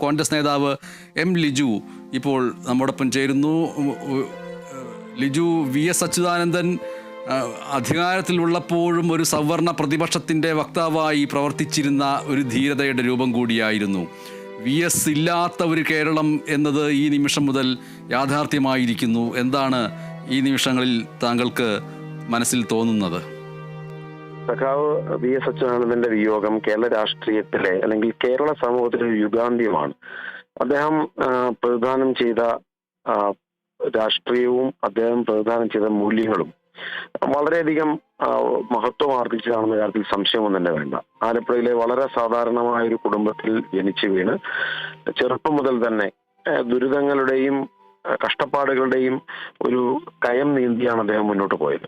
കോൺഗ്രസ് നേതാവ് എം ലിജു ഇപ്പോൾ നമ്മോടൊപ്പം ചേരുന്നു. ലിജു, വി എസ് അച്യുതാനന്ദൻ അധികാരത്തിലുള്ളപ്പോഴും ഒരു സവർണ പ്രതിപക്ഷത്തിൻ്റെ വക്താവായി പ്രവർത്തിച്ചിരുന്ന ഒരു ധീരതയുടെ രൂപം കൂടിയായിരുന്നു. വി എസ് ഇല്ലാത്ത ഒരു കേരളം എന്നത് ഈ നിമിഷം മുതൽ യാഥാർത്ഥ്യമായിരിക്കുന്നു. എന്താണ് ഈ നിമിഷങ്ങളിൽ താങ്കൾക്ക് മനസ്സിൽ തോന്നുന്നത്? സഖാവ് വി എസ് അച്യുതാനന്ദന്റെ വിയോഗം കേരള രാഷ്ട്രീയത്തിലെ അല്ലെങ്കിൽ കേരള സമൂഹത്തിലെ ഒരു യുഗാന്ത്യമാണ്. അദ്ദേഹം പ്രതിദാനം ചെയ്ത രാഷ്ട്രീയവും അദ്ദേഹം പ്രതിദാനം ചെയ്ത മൂല്യങ്ങളും വളരെയധികം മഹത്വം ആർജിച്ചതാണെന്ന കാര്യത്തിൽ സംശയമൊന്നും തന്നെ വേണ്ട. ആലപ്പുഴയിലെ വളരെ സാധാരണമായ ഒരു കുടുംബത്തിൽ ജനിച്ചു വീണ് ചെറുപ്പം മുതൽ തന്നെ ദുരിതങ്ങളുടെയും കഷ്ടപ്പാടുകളുടെയും ഒരു കയം നീന്തിയാണ് അദ്ദേഹം മുന്നോട്ട് പോയത്.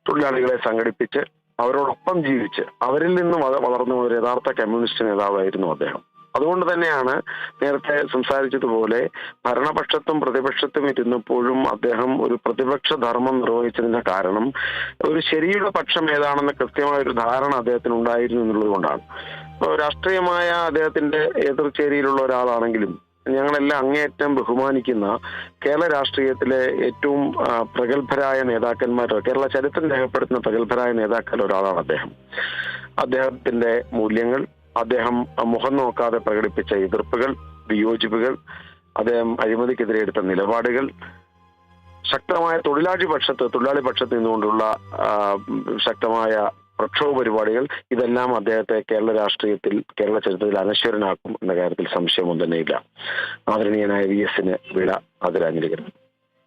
തൊഴിലാളികളെ സംഘടിപ്പിച്ച് അവരോടൊപ്പം ജീവിച്ച് അവരിൽ നിന്ന് വളർന്ന ഒരു യഥാർത്ഥ കമ്മ്യൂണിസ്റ്റ് നേതാവായിരുന്നു അദ്ദേഹം. അതുകൊണ്ട് തന്നെയാണ് നേരത്തെ സംസാരിച്ചതുപോലെ ഭരണപക്ഷത്തും പ്രതിപക്ഷത്തും ഇരുന്നപ്പോഴും അദ്ദേഹം ഒരു പ്രതിപക്ഷ ധർമ്മം നിർവഹിച്ചതിന്റെ കാരണം ഒരു ശരിയുടെ പക്ഷം ഏതാണെന്ന് കൃത്യമായ ഒരു ധാരണ അദ്ദേഹത്തിന് ഉണ്ടായിരുന്നു എന്നുള്ളത് കൊണ്ടാണ്. ഇപ്പോൾ രാഷ്ട്രീയമായ അദ്ദേഹത്തിന്റെ എതിർചേരിയിലുള്ള ഒരാളാണെങ്കിലും ഞങ്ങളെല്ലാം അങ്ങേയറ്റം ബഹുമാനിക്കുന്ന കേരള രാഷ്ട്രീയത്തിലെ ഏറ്റവും പ്രഗത്ഭരായ നേതാക്കന്മാർ, കേരള ചരിത്രം രേഖപ്പെടുത്തുന്ന പ്രഗത്ഭരായ നേതാക്കളിൽ ഒരാളാണ് അദ്ദേഹം. അദ്ദേഹത്തിന്റെ മൂല്യങ്ങൾ, അദ്ദേഹം മുഖം നോക്കാതെ പ്രകടിപ്പിച്ച എതിർപ്പുകൾ, വിയോജിപ്പുകൾ, അദ്ദേഹം അഴിമതിക്കെതിരെ എടുത്ത നിലപാടുകൾ, ശക്തമായ തൊഴിലാളി പക്ഷത്ത് നിന്നുകൊണ്ടുള്ള ശക്തമായ പ്രക്ഷോഭ പരിപാടികൾ, ഇതെല്ലാം അദ്ദേഹത്തെ കേരള രാഷ്ട്രീയത്തിൽ, കേരള ചരിത്രത്തിൽ അനശ്വരനാക്കും എന്ന കാര്യത്തിൽ സംശയമൊന്നും തന്നെയില്ല. ആദരണീയനായ വി എസിന് വിട ആദരാഞ്ജലികൾ.